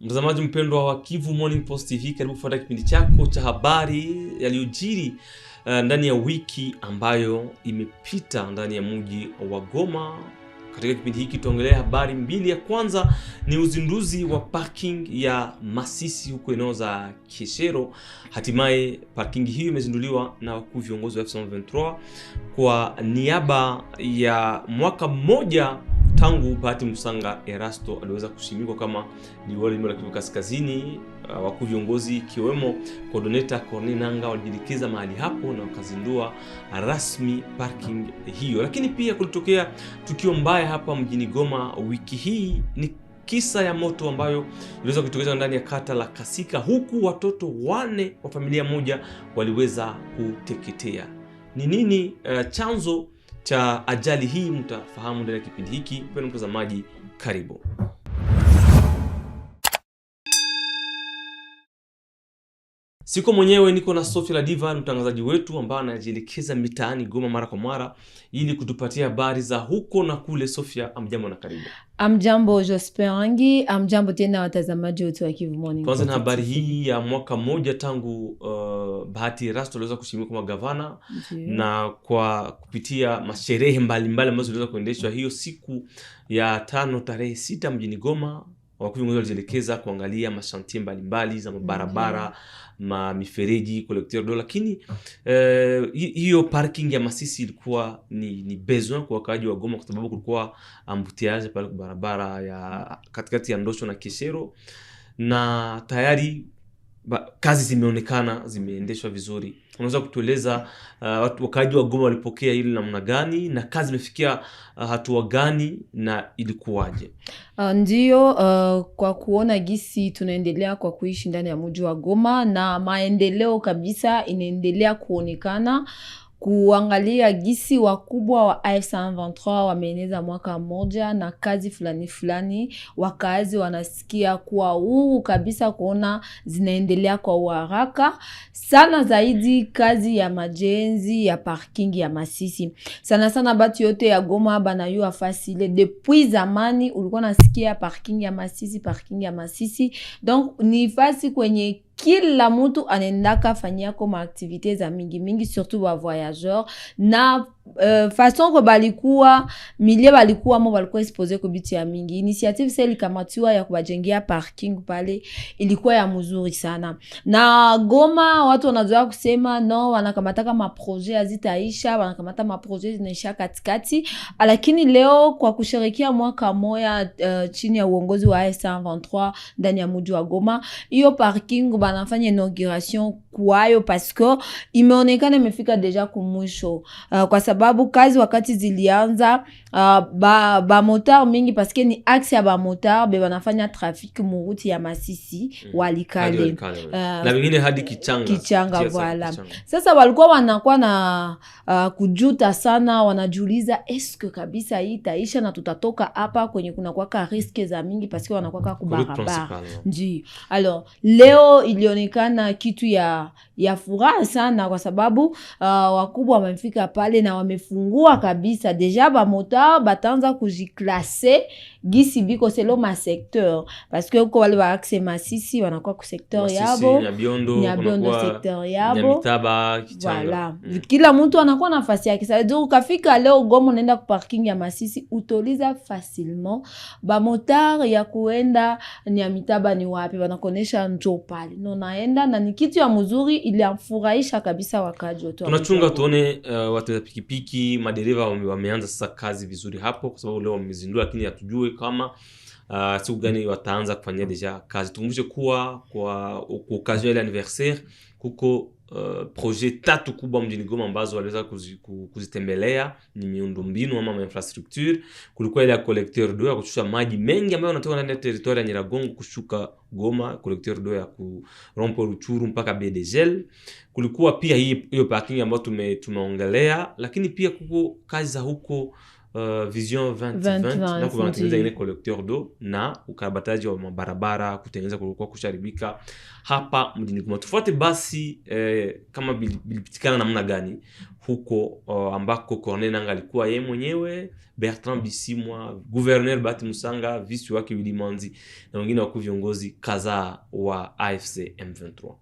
Mtazamaji mpendwa wa Kivu Morning Post TV, karibu kufuata kipindi chako cha habari yaliyojiri ndani ya wiki ambayo imepita ndani ya mji wa Goma. Katika kipindi hiki tuongelea habari mbili. Ya kwanza ni uzinduzi wa parking ya Masisi huko eneo za Keshero. Hatimaye parking hiyo imezinduliwa na wakuu viongozi wa F23 kwa niaba ya mwaka mmoja tangu Bahati Musanga Erasto aliweza kushimikwa kama liwali la Kivu Kaskazini. Wakuu viongozi ikiwemo coordinator Corneille Nangaa walijielekeza mahali hapo na wakazindua rasmi parking hiyo. Lakini pia kulitokea tukio mbaya hapa mjini Goma wiki hii. Ni kisa ya moto ambayo iliweza kutokea ndani ya kata la Kasika, huku watoto 4 wa familia moja waliweza kuteketea. Ni nini chanzo cha ajali hii? Mtafahamu ndani ya kipindi hiki. Mpendwa mtazamaji, karibu. Siko mwenyewe, niko na Sophie Ladiva, mtangazaji wetu ambaye anajielekeza mitaani Goma mara kwa mara ili kutupatia habari za huko na kule. Sophia, amjambo na karibu. Amjambo Josperangi, amjambo tena watazamaji wote wa Kivu Morning. Kwanza na habari hii ya mwaka mmoja tangu Bahati Erasto aliweza kushimikwa kama gavana. Na kwa kupitia masherehe mbalimbali ambazo ziliweza kuendeshwa hiyo siku ya 5 tarehe 6 mjini Goma, wakuu viongozi walijielekeza kuangalia mashantie mbalimbali za mabarabara, mifereji, collecteur d'eau. Lakini hiyo parking ya Masisi ilikuwa ni besoin kwa wakaaji wa Goma, kwa sababu kulikuwa embouteillage pale kwa barabara ya katikati ya Ndosho na Keshero, na tayari kazi zimeonekana zimeendeshwa vizuri. Unaweza kutueleza watu wakaaji wa Goma walipokea hili namna gani, na kazi imefikia hatua gani na ilikuwaje? Ndio, kwa kuona gisi tunaendelea kwa kuishi ndani ya mji wa Goma, na maendeleo kabisa inaendelea kuonekana. Kuangalia gisi wakubwa wa F23 wameeneza mwaka mmoja na kazi fulani wakazi wanasikia kuwa huru kabisa kuona zinaendelea kwa haraka sana. Zaidi kazi ya majenzi ya parking ya Masisi sana batu yote ya Goma banayua fasile. Depuis zamani ulikuwa nasikia parking ya Masisi. Donc ni fasi kwenye kila mtu anendaka fanyia koma activite za mingi surtout wa voyageurs. Na façon ko balikuwa milie balikuwa mo balikuwa expose ko bitu ya mingi. Initiative seli kamatiwa ya kubajengea parking pale ilikuwa ya mzuri sana. Na Goma watu wanazoea kusema no, wanakamataka maprojet azitaisha, wanakamata maprojet zinaisha katikati. Lakini leo kwa kusherekea mwaka moja chini ya uongozi wa S23 ndani ya mji wa Goma, hiyo parking banafanya inauguration kwayo parce que imeonekana imefika deja kumwisho. Kwa sababu kazi wakati zilianza ba motar mingi parce que ni axe ya ba motar be banafanya traffic muruti ya Masisi Walikale na wengine hadi Kichanga voilà. Sasa walikuwa wanakuwa na kujuta sana, wanajiuliza eske kabisa hii taisha na tutatoka hapa kwenye kuna kwa riske za mingi parce que wanakuwa kubarabara. Ndio alors leo ilionekana kitu ya furaha sana, kwa sababu wakubwa wamefika pale na wamefungua kabisa deja ba motar batanza kujiklase gisi biko selo ma secteur, parce que uko wale wa axe Masisi wanakuwa ku secteur yabo, Nyabiondo secteur yabo, Nyamitaba, Kichanga. Voilà. Kila mtu anakuwa nafasi yake. Ça veut dire ukafika leo Goma unaenda ku parking ya Masisi utoliza facilement ba motar ya kuenda Nyamitaba ni wapi, wanakonesha njoo pale. No naenda na ni kitu ya mzuri, iliafurahisha kabisa wakaji wote. Tunachunga tuone watu wa pikipiki, madereva wameanza sasa kazi vizuri hapo, kwa sababu leo wamezindua, lakini hatujui kama siku gani wataanza kufanya deja kazi. Tukumbushe kuwa kwa occasion ya anniversaire kuko projet 3 kubwa mjini Goma ambazo waliweza kuzitembelea. Ni miundombinu ama infrastructure. Kulikuwa ile ya collecteur d'eau ya kushusha maji mengi ambayo yanatoka ndani ya territoire ya Nyiragongo kushuka Goma, collecteur d'eau ya kurompo Ruchuru mpaka BDGL. Kulikuwa pia hiyo parking ambayo tumeongelea, lakini pia kuko kazi za huko Vision 2020 na kutengeneza ile collecteur d'eau na ukarabataji wa mabarabara, kutengeneza kulikuwa kusharibika hapa mjini Goma. Tufuate basi kama bilipitikana namna gani huko ambako Corneille Nangaa alikuwa yeye mwenyewe, Bertrand Bisimwa, Gouverneur Bahati Musanga, vice wake Willy Manzi na wengine wakuu viongozi kadhaa wa AFC M23.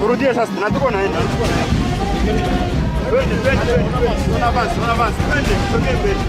Turudie sasa, tunatoka naenda. Twende. Unavanza. Twende, tusogee mbele.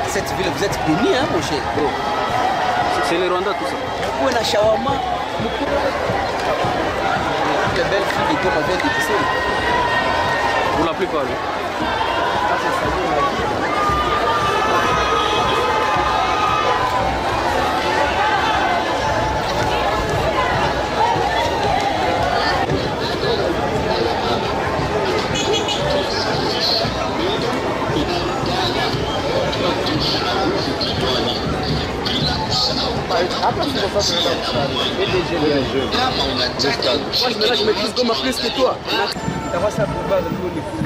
Cette ville, vous êtes béni, hein, mon cher. C'est les Rwandais, tout ça. Vous avez un shawarma. Les belles filles de Goma viennent d'épicer. Pour la plupart, oui. Ça, c'est ça, la vie. Thank you.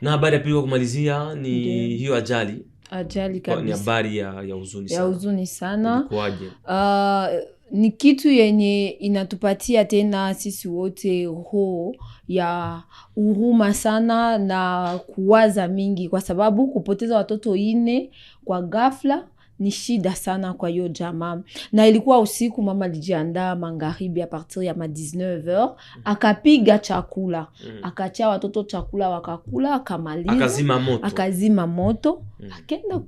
Na habari ya pili kwa kumalizia ni hiyo ajali. Ajali kabisa. Ni habari ya huzuni sana. Ya huzuni sana. Ilikuwaje? Ni kitu yenye inatupatia tena sisi wote roho ya huruma sana na kuwaza mingi, kwa sababu kupoteza watoto 4 kwa ghafla ni shida sana kwa hiyo jamaa. Na ilikuwa usiku, mama alijiandaa magharibi a partir ya 19h, akapiga chakula, akachia watoto chakula wakakula, akamaliza, akazima moto. Akaenda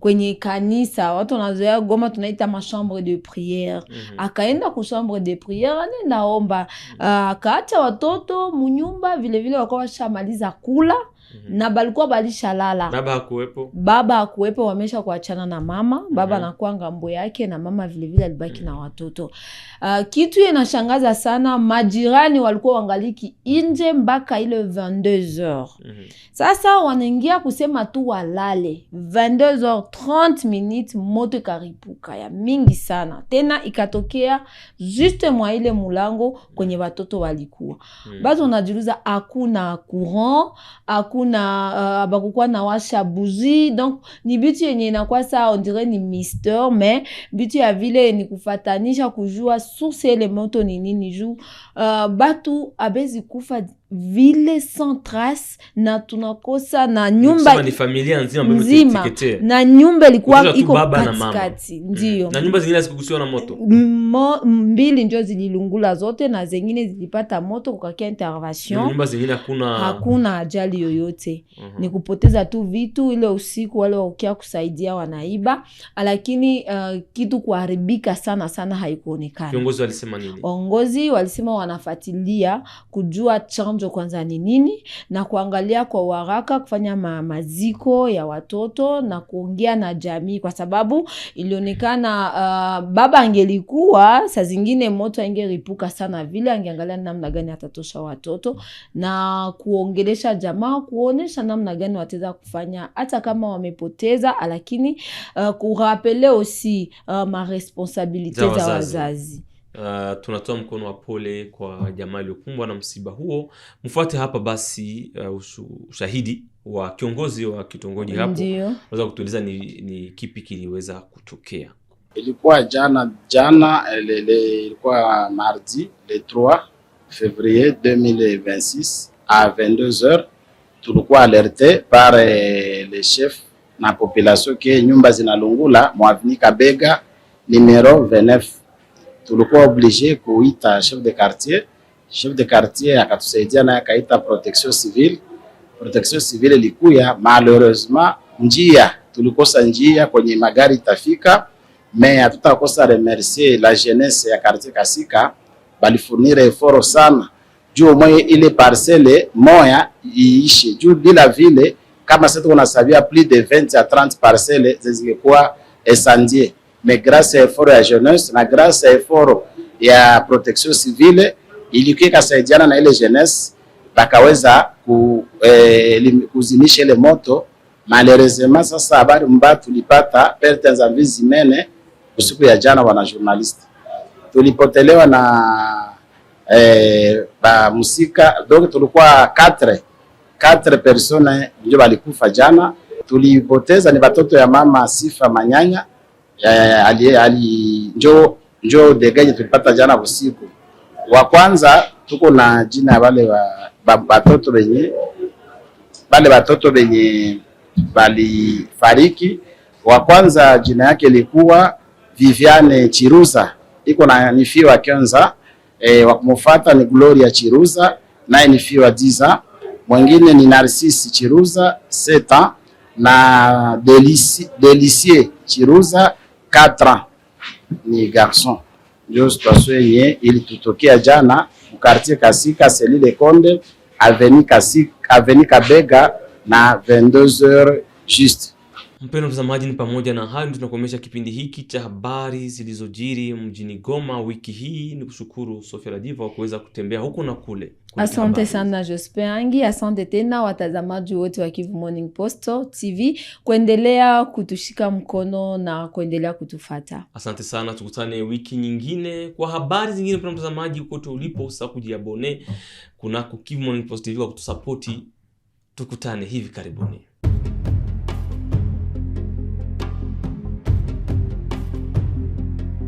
kwenye kanisa, watu wanazoea Goma tunaita ma chambre de prière. Akaenda ku chambre de prière, anaenda omba, akaacha watoto munyumba vile vile wakawa washamaliza kula. Na balikuwa balishalala. Baba hakuwepo, wamesha kuachana na mama. Baba anakuwa ngambo yake na mama vile vile alibaki na watoto. Kitu inashangaza sana, majirani walikuwa wangaliki nje mpaka ile 22h. Sasa wanaingia kusema tu walale. 22h30 minutes moto karipuka ya mingi sana. Tena ikatokea juste mwa ile mulango kwenye watoto walikuwa. Bado unajiuliza hakuna courant, hakuna bakukuwa na washa bougie, donc ni bitu yenye inakuwa saa on dirait ni mystère, mais bitu ya vile ni kufatanisha kujua source ile moto ni nini juu batu abezi kufa vile sans trace, na tunakosa na nyumba ni familia nzima na nyumba ilikuwa iko katikati. Ndio. Na nyumba zingine zikugusiwa na moto. 2 ndio zililungula zote na zingine zilipata moto, kukakia intervention. Nyumba zingine hakuna ajali yoyote. Ni kupoteza tu vitu ile usiku, wale wakia kusaidia wanaiba, lakini kitu kuharibika sana sana haikuonekana. Viongozi walisema nini? Ongozi walisema wanafuatilia kujua chanzo kwanza ni nini, na kuangalia kwa haraka kufanya maziko ya watoto na kuongea na jamii, kwa sababu ilionekana baba angelikuwa saa zingine moto angeripuka sana vile, angeangalia namna gani atatosha watoto na kuongelesha jamaa, kuonesha namna gani wataweza kufanya hata kama wamepoteza, lakini kurapele aussi ma responsabilité za wazazi. Tunatoa mkono wa pole kwa jamaa iliyokumbwa na msiba huo. Mfuate hapa basi ushahidi wa kiongozi wa kitongoji hapo. Unaweza kutueleza ni kipi kiliweza kutokea? Ilikuwa jana ilikuwa mardi le 3 février 2026 à 22h. Tulikuwa alerte par le chef na population ke nyumba zinalungula mwavini Kabega numero 29. Tulikuwa obligé kuita chef de quartier akatusaidia na akaita protection civile ilikuya. Malheureusement tulikosa njia kwenye magari itafika, mais hatutakosa remercier la jeunesse ya quartier Kasika, balifunire effort sana juu mwe ile parcelle moya iishe, juu bila vile kama sasa tunasabia plus de 20 à 30 parcelles zingekuwa incendiées. Mais grâce à effort ya jeunesse na grâce à effort ya protection civile ilikuwa kasaidiana na ile jeunesse bakaweza kuzimisha ile moto. Malheureusement sasa habari mbaya tulipata perte za vizi mene usiku ya jana. Wana journalist tulipotelewa na ba musika, donc tulikuwa 4 personnes ndio walikufa jana. Tulipoteza ni watoto ya mama Sifa Manyanya njo degaje tulipata jana usiku. Wa kwanza tuko na jina ya wale watoto wenye balifariki. Wa kwanza jina yake ilikuwa Viviane Chiruza, iko na nifiwa kwanza. Wa kumfuata ni Gloria Chiruza, naye nifiwa 10. Mwingine ni Narcisse Chiruza 7 na Delicie Chiruza 4 ni garçon. Ndio situation yenye ilitutokea jana mu quartier Kasika, Selile Konde, avenue Kabega na 22h juste. Mpendwa mtazamaji, ni pamoja na hayo tunakomesha kipindi hiki cha habari zilizojiri mjini Goma wiki hii. Ni kushukuru Sofia Radiva kwa kuweza kutembea huko na kule. Asante sana Jospe Angi, asante tena watazamaji wote wa Kivu Morning Post TV kuendelea kutushika mkono na kuendelea kutufata. Asante sana, tukutane wiki nyingine kwa habari zingine. Kwa mtazamaji ukote ulipo, usahau kujiabone kunako Kivu Morning Post TV kwa kutusapoti. Tukutane hivi karibuni.